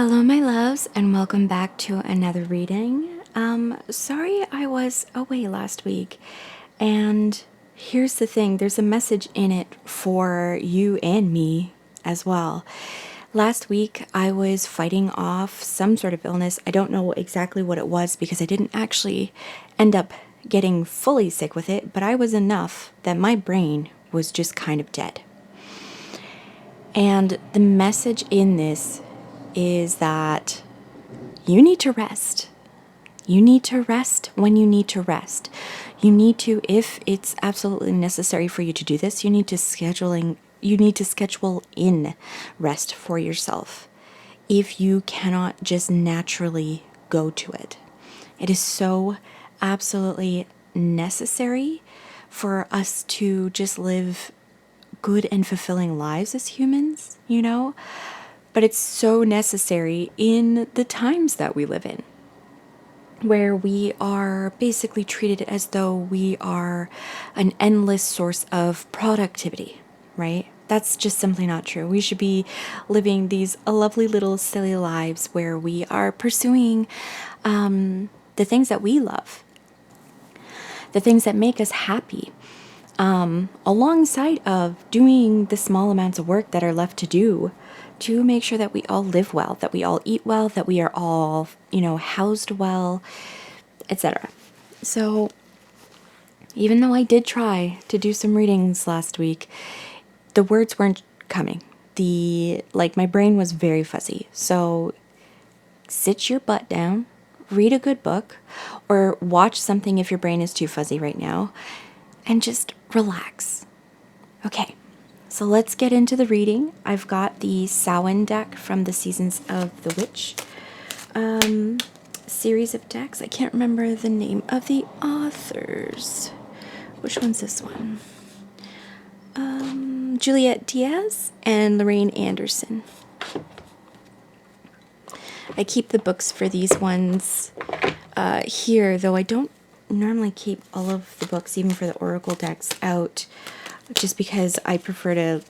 Hello, my loves, and welcome back to another reading. Sorry I was away last week, and here's the thing, there's a message in it for you and me as well. Last week, I was fighting off some sort of illness. I don't know exactly what it was because I didn't actually end up getting fully sick with it, but I was enough that my brain was just kind of dead. And the message in this is that you need to rest. You need to rest when you need to rest. You need to, if it's absolutely necessary for you to do this, you need to schedule in rest for yourself. If you cannot just naturally go to it. It is so absolutely necessary for us to just live good and fulfilling lives as humans, you know? But it's so necessary in the times that we live in, where we are basically treated as though we are an endless source of productivity, right? That's just simply not true. We should be living these lovely little silly lives where we are pursuing the things that we love, the things that make us happy, alongside of doing the small amounts of work that are left to do to make sure that we all live well, that we all eat well, that we are all, housed well, etc. So even though I did try to do some readings last week, the words weren't coming. My brain was very fuzzy. So sit your butt down, read a good book, or watch something if your brain is too fuzzy right now, and just relax. Okay. So let's get into the reading. I've got the Samhain deck from the Seasons of the Witch series of decks. I can't remember the name of the authors. Which one's this one? Juliet Diaz and Lorraine Anderson. I keep the books for these ones here, though I don't normally keep all of the books, even for the Oracle decks, out, just because I prefer to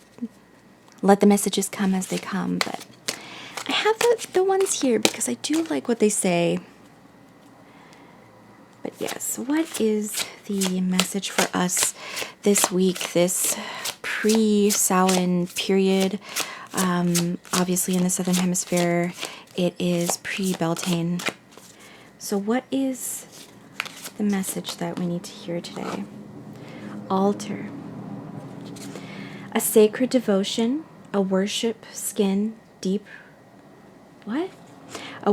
let the messages come as they come. But I have the ones here because I do like what they say. But yes, what is the message for us this week, this pre-Samhain period? Obviously in the Southern Hemisphere, it is pre-Beltane. So what is the message that we need to hear today? Altar. A sacred devotion, a worship skin deep. What? A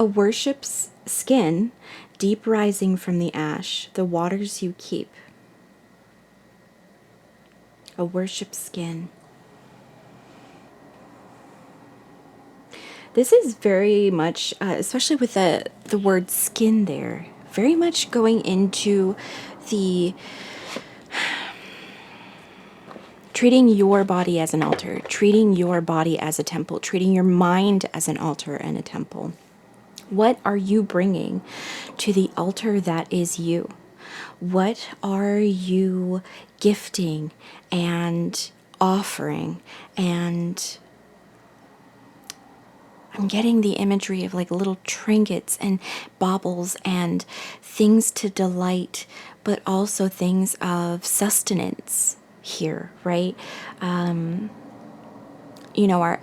worship skin deep rising from the ash, the waters you keep. A worship skin. This is very much, especially with the word skin there, very much going into the treating your body as an altar, treating your body as a temple, treating your mind as an altar and a temple. What are you bringing to the altar that is you? What are you gifting and offering? And I'm getting the imagery of like little trinkets and baubles and things to delight, but also things of sustenance here, right? Our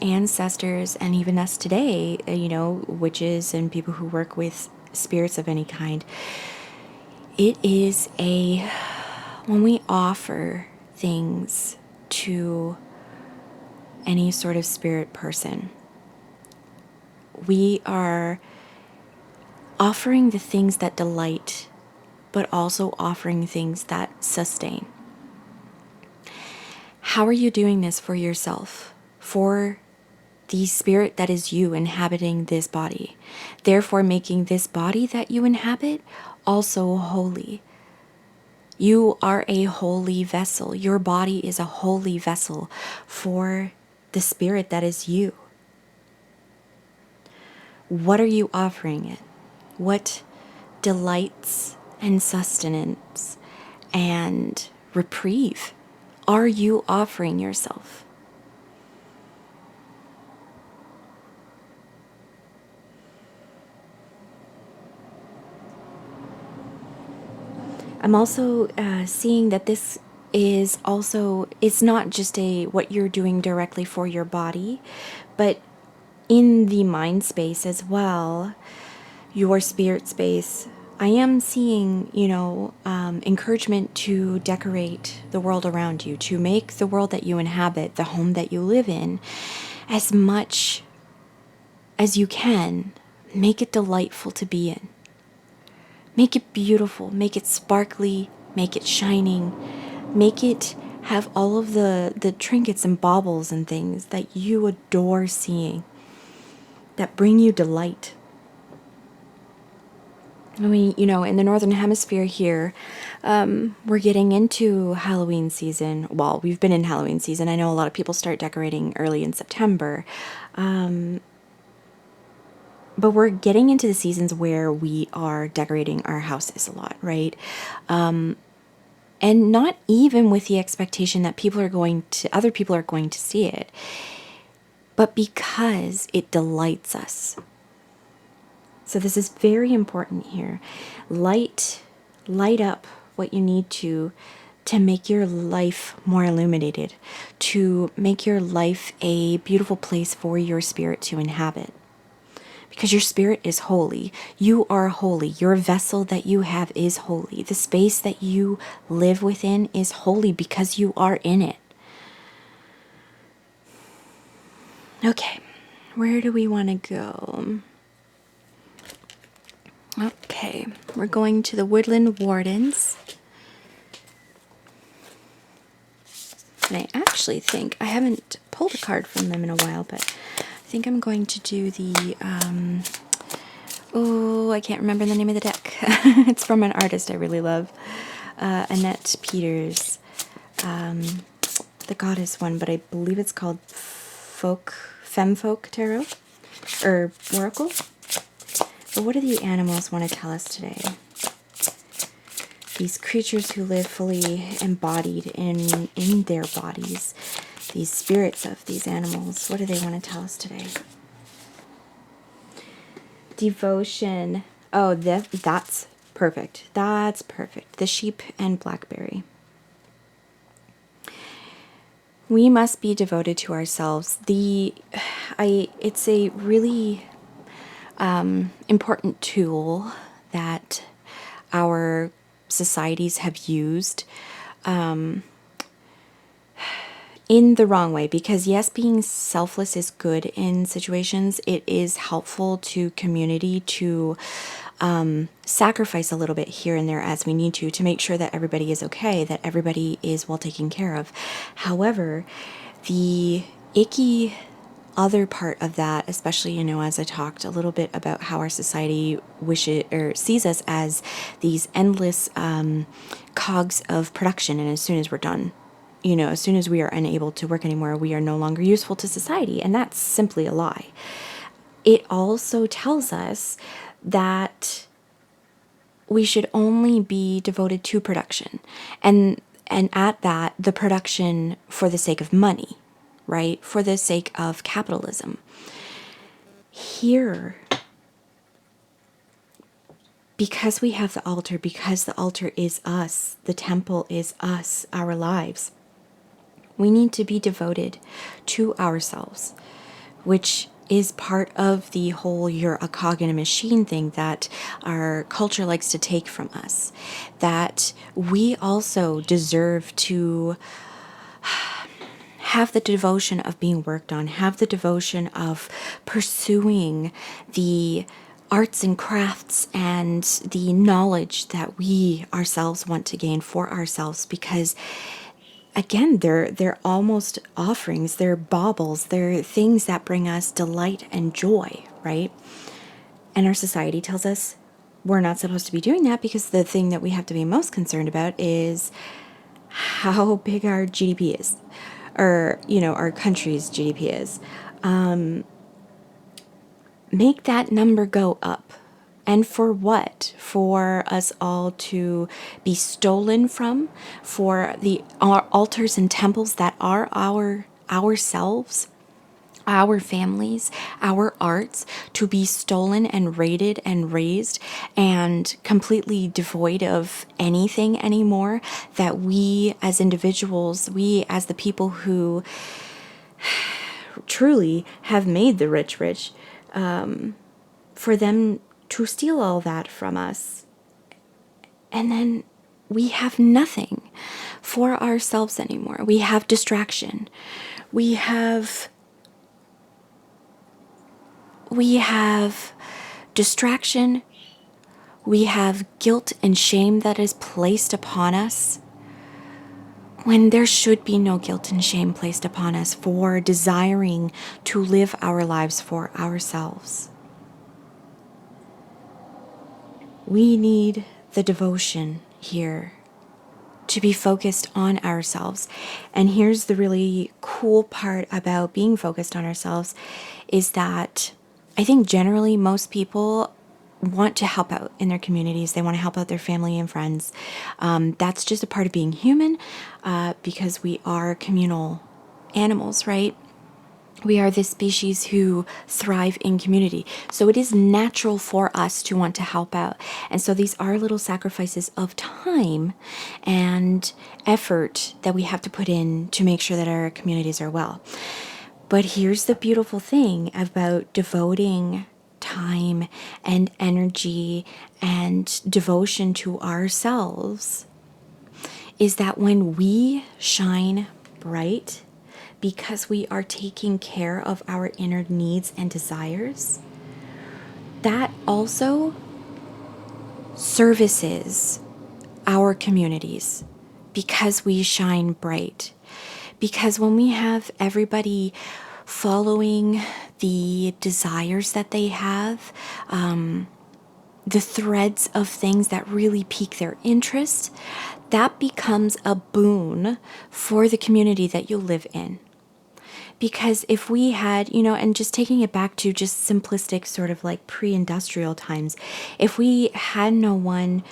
ancestors and even us today, witches and people who work with spirits of any kind, it is when we offer things to any sort of spirit person, we are offering the things that delight, but also offering things that sustain. How are you doing this for yourself? For the spirit that is you inhabiting this body, therefore making this body that you inhabit also holy. You are a holy vessel. Your body is a holy vessel for the spirit that is you. What are you offering it? What delights and sustenance and reprieve are you offering yourself? I'm also seeing that this is also, it's not just what you're doing directly for your body, but in the mind space as well, your spirit space. I am seeing, encouragement to decorate the world around you, to make the world that you inhabit, the home that you live in, as much as you can. Make it delightful to be in. Make it beautiful, make it sparkly, make it shining, make it have all of the trinkets and baubles and things that you adore seeing, that bring you delight. I mean, in the Northern Hemisphere here, we're getting into Halloween season. Well, we've been in Halloween season. I know a lot of people start decorating early in September. But we're getting into the seasons where we are decorating our houses a lot, right? And not even with the expectation that other people are going to see it, but because it delights us. So this is very important here. Light up what you need to make your life more illuminated, to make your life a beautiful place for your spirit to inhabit. Because your spirit is holy. You are holy. Your vessel that you have is holy. The space that you live within is holy because you are in it. Okay, where do we want to go? Okay, we're going to the Woodland Wardens. And I actually think, I haven't pulled a card from them in a while, but I think I'm going to do the, I can't remember the name of the deck. It's from an artist I really love, Annette Peters, the goddess one, but I believe it's called Femfolk Tarot, or Oracle. But what do the animals want to tell us today? These creatures who live fully embodied in their bodies, these spirits of these animals, what do they want to tell us today? Devotion. Oh, that's perfect. That's perfect. The sheep and blackberry. We must be devoted to ourselves. It's a really important tool that our societies have used in the wrong way, because yes, being selfless is good in situations. It is helpful to community to sacrifice a little bit here and there as we need to make sure that everybody is okay, that everybody is well taken care of. However, the icky other part of that, especially, as I talked a little bit about how our society sees us as these endless cogs of production, and as soon as we're done, as soon as we are unable to work anymore, we are no longer useful to society, and that's simply a lie. It also tells us that we should only be devoted to production, and at that, the production for the sake of money, right? For the sake of capitalism. Here, because we have the altar, because the altar is us, the temple is us, our lives, we need to be devoted to ourselves, which is part of the whole "you're a cog in a machine" thing that our culture likes to take from us. That we also deserve to have the devotion of being worked on, have the devotion of pursuing the arts and crafts and the knowledge that we ourselves want to gain for ourselves, because again, they're almost offerings, they're baubles, they're things that bring us delight and joy, right? And our society tells us we're not supposed to be doing that, because the thing that we have to be most concerned about is how big our GDP is, or, our country's GDP is. Make that number go up. And for what? For us all to be stolen from? For our altars and temples that are ourselves? our families, our arts to be stolen and raided and razed and completely devoid of anything anymore, that we as individuals, we as the people who truly have made the rich rich, for them to steal all that from us. And then we have nothing for ourselves anymore. We have distraction. We have distraction. We have guilt and shame that is placed upon us when there should be no guilt and shame placed upon us for desiring to live our lives for ourselves. We need the devotion here to be focused on ourselves. And here's the really cool part about being focused on ourselves is that I think generally most people want to help out in their communities. They want to help out their family and friends. That's just a part of being human, because we are communal animals, right? We are this species who thrive in community. So it is natural for us to want to help out. And so these are little sacrifices of time and effort that we have to put in to make sure that our communities are well. But here's the beautiful thing about devoting time and energy and devotion to ourselves is that when we shine bright, because we are taking care of our inner needs and desires, that also services our communities because we shine bright. Because when we have everybody following the desires that they have, the threads of things that really pique their interest, that becomes a boon for the community that you live in. Because if we had, and just taking it back to just simplistic sort of like pre-industrial times, if we had no one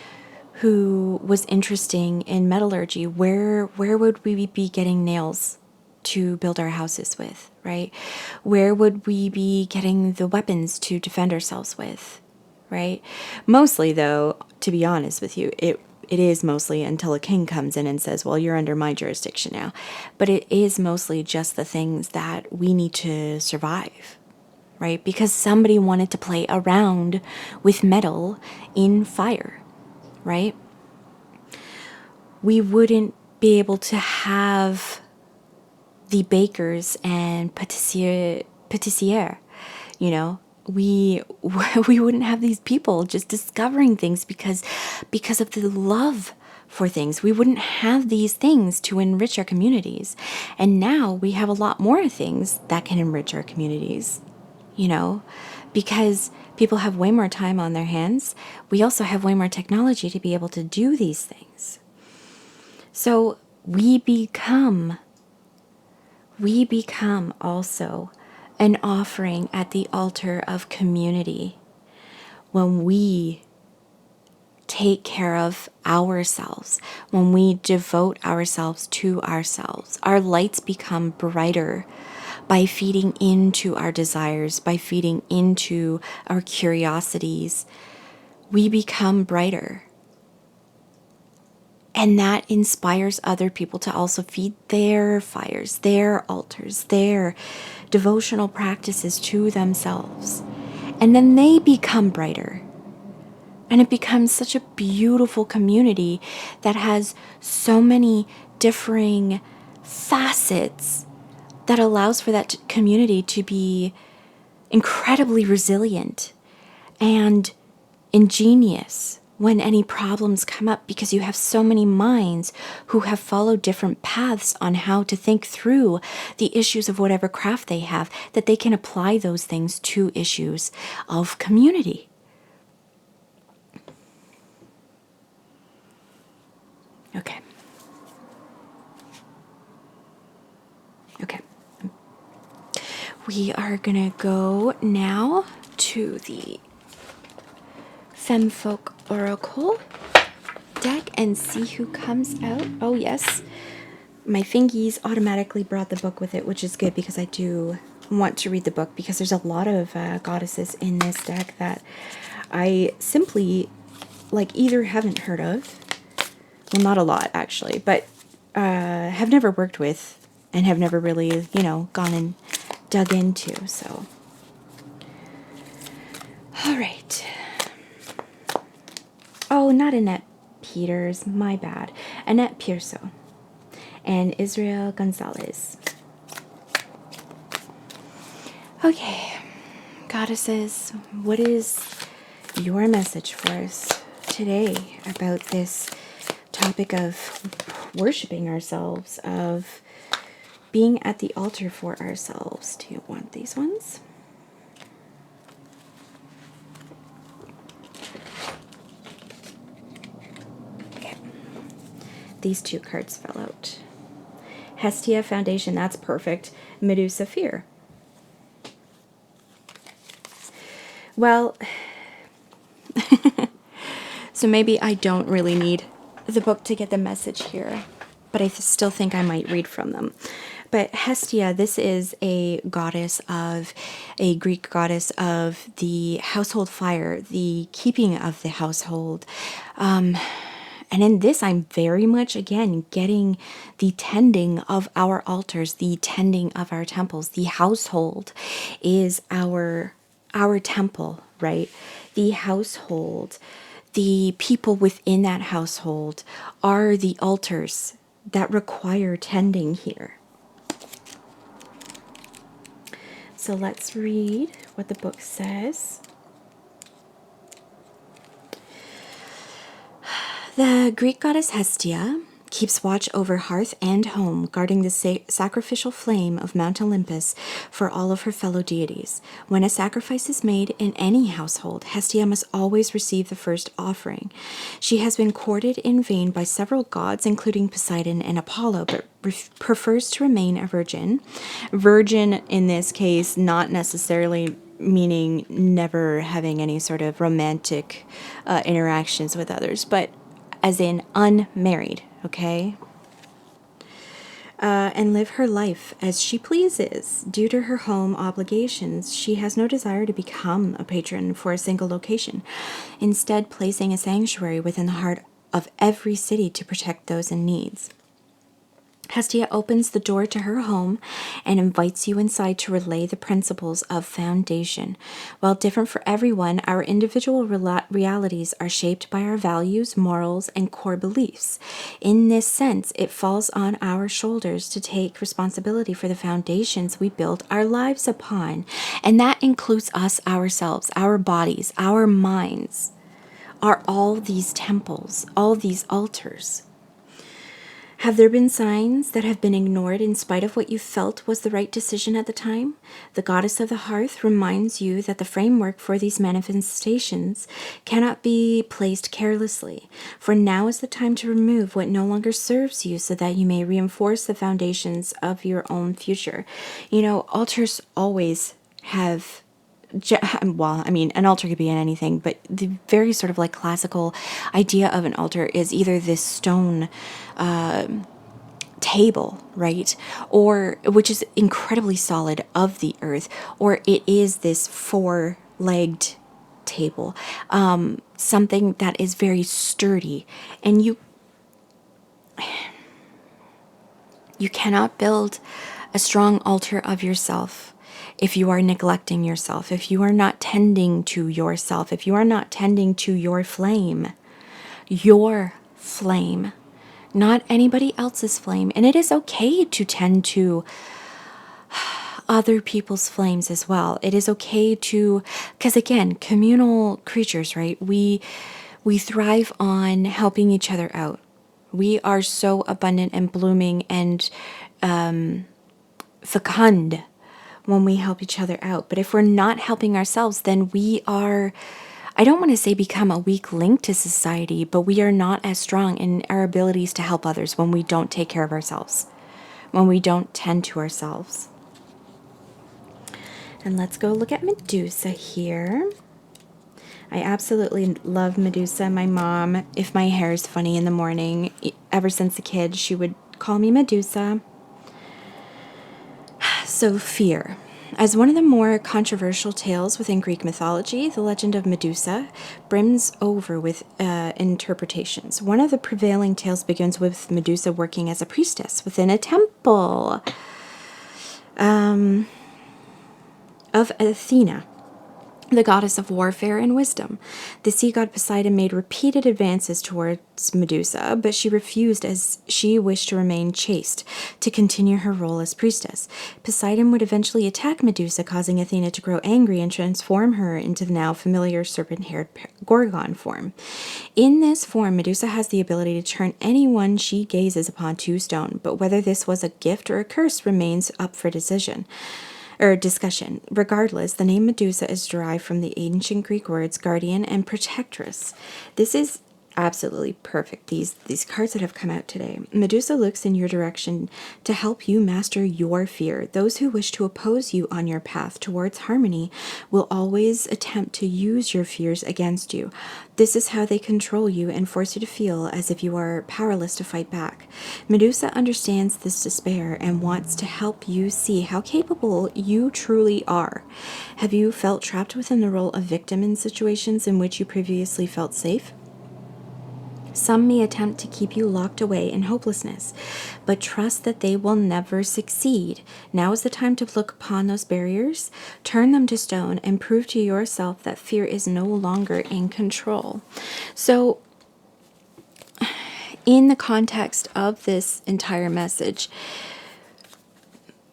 who was interesting in metallurgy, where would we be getting nails to build our houses with, right? Where would we be getting the weapons to defend ourselves with, right? Mostly, though, to be honest with you, it is mostly until a king comes in and says, well, you're under my jurisdiction now. But it is mostly just the things that we need to survive, right? Because somebody wanted to play around with metal in fire, right? We wouldn't be able to have the bakers and pâtissière, we wouldn't have these people just discovering things because of the love for things. We wouldn't have these things to enrich our communities. And now we have a lot more things that can enrich our communities, because people have way more time on their hands. We also have way more technology to be able to do these things. So we become also an offering at the altar of community when we take care of ourselves, when we devote ourselves to ourselves. Our lights become brighter by feeding into our desires, by feeding into our curiosities. We become brighter. And that inspires other people to also feed their fires, their altars, their devotional practices to themselves. And then they become brighter. And it becomes such a beautiful community that has so many differing facets that allows for that community to be incredibly resilient and ingenious when any problems come up, because you have so many minds who have followed different paths on how to think through the issues of whatever craft they have, that they can apply those things to issues of community. Okay. We are going to go now to the Femfolk Oracle deck and see who comes out. Oh, yes. My fingies automatically brought the book with it, which is good because I do want to read the book because there's a lot of goddesses in this deck that I simply either haven't heard of, well, not a lot actually, but have never worked with and have never really, gone and dug into. So, all right. Oh, not Annette Peters, my bad. Annette Pierso and Israel Gonzalez. Okay, goddesses, what is your message for us today about this topic of worshiping ourselves, of being at the altar for ourselves? Do you want these ones? Okay. These two cards fell out. Hestia Foundation, that's perfect. Medusa Fear. Well, so maybe I don't really need the book to get the message here, but I still think I might read from them. But Hestia, this is a goddess a Greek goddess of the household fire, the keeping of the household. And in this, I'm very much, again, getting the tending of our altars, the tending of our temples. The household is our temple, right? The household, the people within that household are the altars that require tending here. So let's read what the book says. The Greek goddess Hestia keeps watch over hearth and home, guarding the sacrificial flame of Mount Olympus for all of her fellow deities. When a sacrifice is made in any household, Hestia must always receive the first offering. She has been courted in vain by several gods, including Poseidon and Apollo, but prefers to remain a virgin. Virgin in this case, not necessarily meaning never having any sort of romantic interactions with others, but as in unmarried, okay? And live her life as she pleases. Due to her home obligations, she has no desire to become a patron for a single location, instead placing a sanctuary within the heart of every city to protect those in need. Hestia opens the door to her home and invites you inside to relay the principles of foundation. While different for everyone, our individual realities are shaped by our values, morals, and core beliefs. In this sense, it falls on our shoulders to take responsibility for the foundations we build our lives upon. And that includes us ourselves, our bodies, our minds, are all these temples, all these altars. Have there been signs that have been ignored in spite of what you felt was the right decision at the time? The goddess of the hearth reminds you that the framework for these manifestations cannot be placed carelessly, for now is the time to remove what no longer serves you so that you may reinforce the foundations of your own future. You know, altars always have, well, I mean, an altar could be in anything, but the very sort of like classical idea of an altar is either this stone table, right? Or which is incredibly solid of the earth, or it is this four-legged table, something that is very sturdy, and you cannot build a strong altar of yourself if you are neglecting yourself, if you are not tending to yourself, if you are not tending to your flame, not anybody else's flame. And it is okay to tend to other people's flames as well. It is okay to, because again, communal creatures, right? We thrive on helping each other out. We are so abundant and blooming and fecund when we help each other out. But if we're not helping ourselves, then we are, I don't want to say become a weak link to society, but we are not as strong in our abilities to help others when we don't take care of ourselves, when we don't tend to ourselves. And let's go look at Medusa here. I absolutely love Medusa. My mom, if my hair is funny in the morning, ever since a kid, she would call me Medusa. So fear. As one of the more controversial tales within Greek mythology, the legend of Medusa brims over with interpretations. One of the prevailing tales begins with Medusa working as a priestess within a temple of Athena, the goddess of warfare and wisdom. The sea god Poseidon made repeated advances towards Medusa, but she refused as she wished to remain chaste to continue her role as priestess. Poseidon would eventually attack Medusa, causing Athena to grow angry and transform her into the now familiar serpent-haired Gorgon form. In this form, Medusa has the ability to turn anyone she gazes upon to stone, but whether this was a gift or a curse remains up for discussion. Regardless, the name Medusa is derived from the ancient Greek words guardian and protectress. This is absolutely perfect. These cards that have come out today. Medusa looks in your direction to help you master your fear. Those who wish to oppose you on your path towards harmony will always attempt to use your fears against you. This is how they control you and force you to feel as if you are powerless to fight back. Medusa understands this despair and wants to help you see how capable you truly are. Have you felt trapped within the role of victim in situations in which you previously felt safe? Some may attempt to keep you locked away in hopelessness, but trust that they will never succeed. Now is the time to look upon those barriers, turn them to stone, and prove to yourself that fear is no longer in control. So, in the context of this entire message,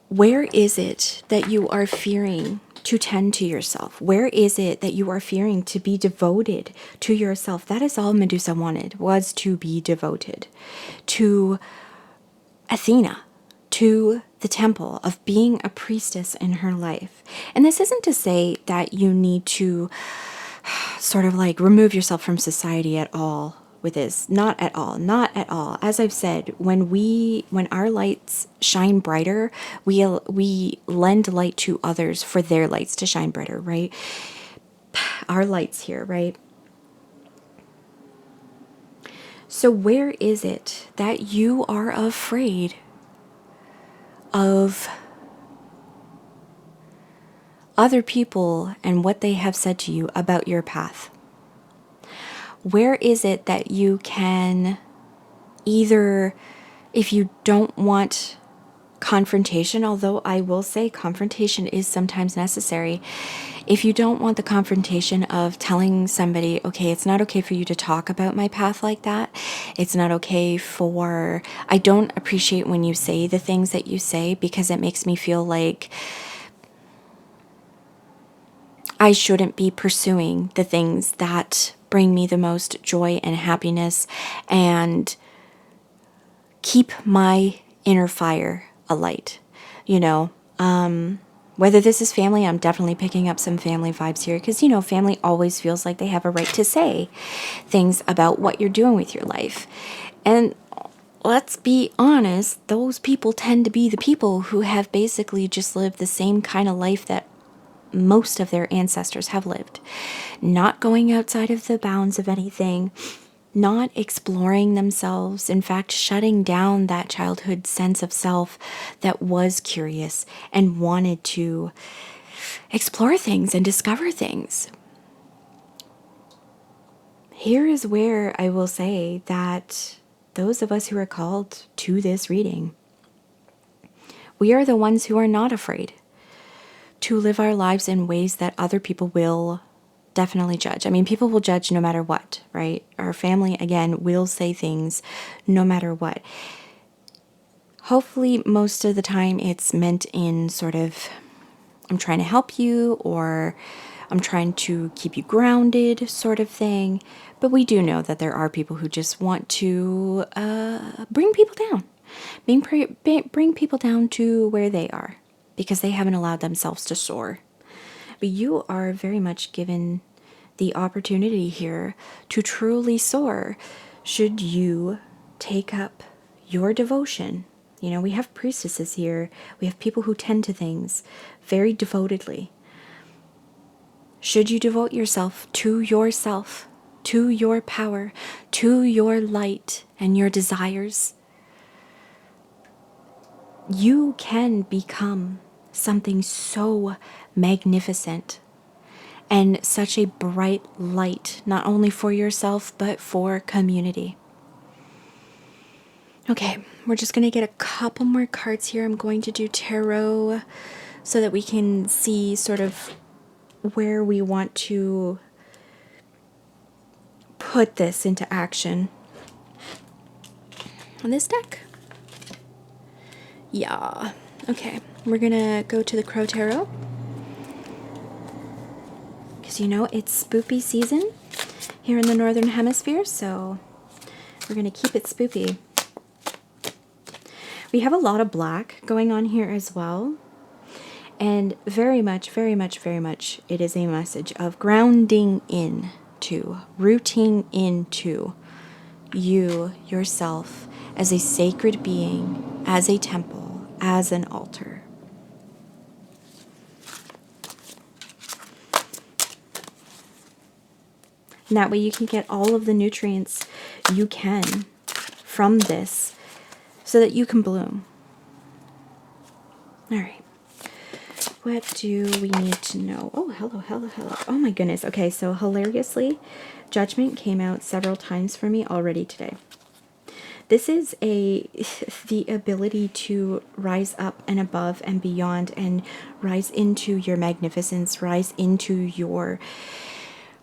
where is it that you are fearing to tend to yourself? Where is it that you are fearing to be devoted to yourself? That is all Medusa wanted, was to be devoted to Athena, to the temple, of being a priestess in her life. And this isn't to say that you need to sort of like remove yourself from society at all with this. Not at all. Not at all. As I've said, when our lights shine brighter, we lend light to others for their lights to shine brighter, right? Our lights here, right? So where is it that you are afraid of other people and what they have said to you about your path? Where is it that you can either, if you don't want confrontation, although I will say confrontation is sometimes necessary, if you don't want the confrontation of telling somebody, okay, it's not okay for you to talk about my path like that. It's not okay for, I don't appreciate when you say the things that you say because it makes me feel like I shouldn't be pursuing the things that bring me the most joy and happiness and keep my inner fire alight. You know, whether this is family, I'm definitely picking up some family vibes here because, you know, family always feels like they have a right to say things about what you're doing with your life. And let's be honest, those people tend to be the people who have basically just lived the same kind of life that most of their ancestors have lived, not going outside of the bounds of anything, not exploring themselves, in fact, shutting down that childhood sense of self that was curious and wanted to explore things and discover things. Here is where I will say that those of us who are called to this reading, we are the ones who are not afraid to live our lives in ways that other people will definitely judge. I mean, people will judge no matter what, right? Our family, again, will say things no matter what. Hopefully, most of the time it's meant in sort of, I'm trying to help you or I'm trying to keep you grounded sort of thing. But we do know that there are people who just want to bring people down. Bring people down to where they are, because they haven't allowed themselves to soar. But you are very much given the opportunity here to truly soar should you take up your devotion. You know, we have priestesses here. We have people who tend to things very devotedly. Should you devote yourself, to your power, to your light and your desires, you can become something so magnificent and such a bright light, not only for yourself, but for community. Okay, we're just going to get a couple more cards here. I'm going to do tarot so that we can see sort of where we want to put this into action. On this deck? Yeah. Okay, we're going to go to the Crow Tarot. Because you know, it's spoopy season here in the Northern Hemisphere, so we're going to keep it spoopy. We have a lot of black going on here as well. And very much, it is a message of grounding into, rooting into you, yourself, as a sacred being, as a temple, as an altar. And that way you can get all of the nutrients you can from this so that you can bloom. All right. What do we need to know? Oh, hello. Oh my goodness. Okay, so hilariously, Judgment came out several times for me already today. This is the ability to rise up and above and beyond and rise into your magnificence, rise into your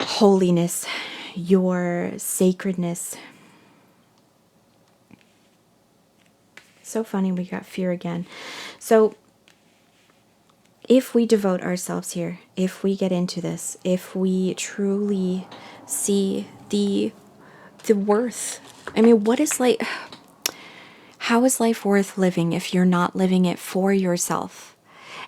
holiness, your sacredness. So funny, we got fear again. So if we devote ourselves here, if we get into this, if we truly see the worth, I mean, what is like, how is life worth living if you're not living it for yourself?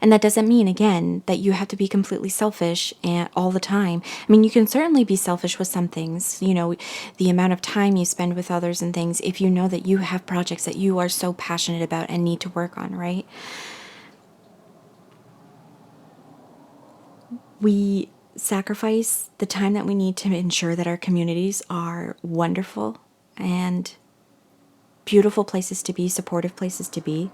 And that doesn't mean, again, that you have to be completely selfish and all the time. I mean, you can certainly be selfish with some things, you know, the amount of time you spend with others and things, if you know that you have projects that you are so passionate about and need to work on, right? We sacrifice the time that we need to ensure that our communities are wonderful and beautiful places to be, supportive places to be.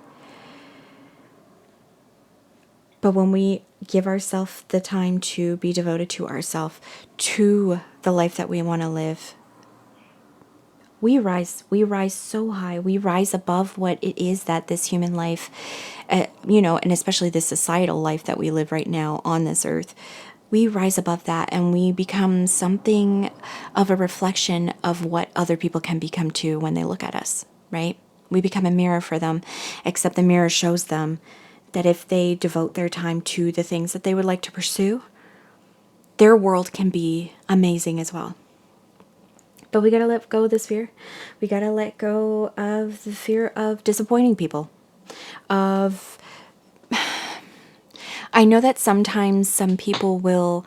But when we give ourselves the time to be devoted to ourselves, to the life that we want to live, we rise so high. We rise above what it is that this human life, you know, and especially this societal life that we live right now on this earth. We rise above that and we become something of a reflection of what other people can become too when they look at us, right? We become a mirror for them, except the mirror shows them that if they devote their time to the things that they would like to pursue, their world can be amazing as well. But we got to let go of this fear. We got to let go of the fear of disappointing people. I know that sometimes some people will...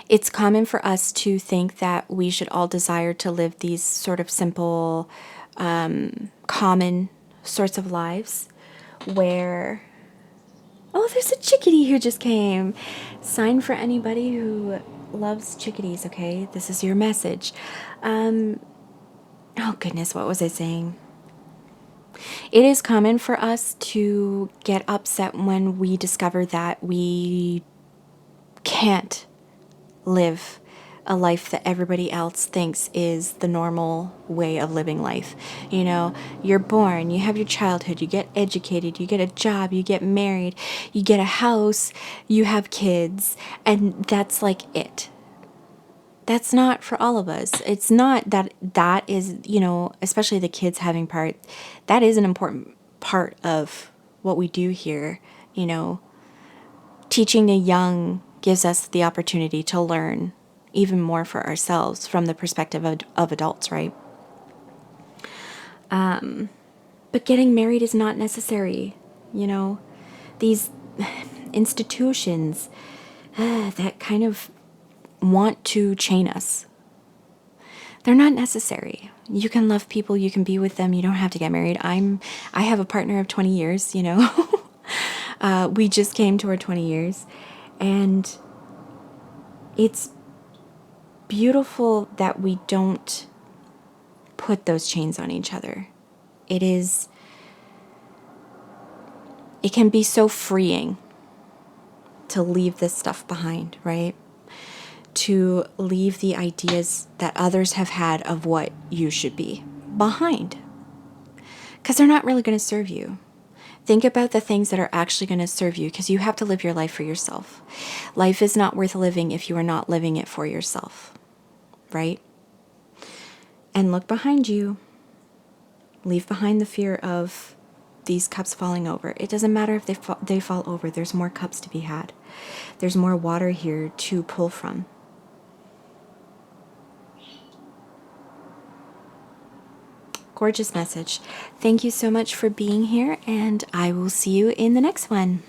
It's common for us to think that we should all desire to live these sort of simple, common sorts of lives where... Oh, there's a chickadee who just came. Sign for anybody who loves chickadees, okay? This is your message. Oh, goodness, what was I saying? It is common for us to get upset when we discover that we can't live a life that everybody else thinks is the normal way of living life. You know, you're born, you have your childhood, you get educated, you get a job, you get married, you get a house, you have kids, and that's like it. That's not for all of us. It's not that is, you know, especially the kids having part, that is an important part of what we do here. You know, teaching the young gives us the opportunity to learn even more for ourselves from the perspective of adults, right? But getting married is not necessary, you know. These institutions that kind of want to chain us, they're not necessary. You can love people, you can be with them, you don't have to get married. I have a partner of 20 years, you know. We just came to our 20 years, and it's beautiful that we don't put those chains on each other. It is It can be so freeing to leave this stuff behind, right? To leave the ideas that others have had of what you should be behind. Because they're not really going to serve you. Think about the things that are actually going to serve you, because you have to live your life for yourself. Life is not worth living if you are not living it for yourself, right? And look behind you. Leave behind the fear of these cups falling over. It doesn't matter if they fall over. There's more cups to be had. There's more water here to pull from. Gorgeous message. Thank you so much for being here, and I will see you in the next one.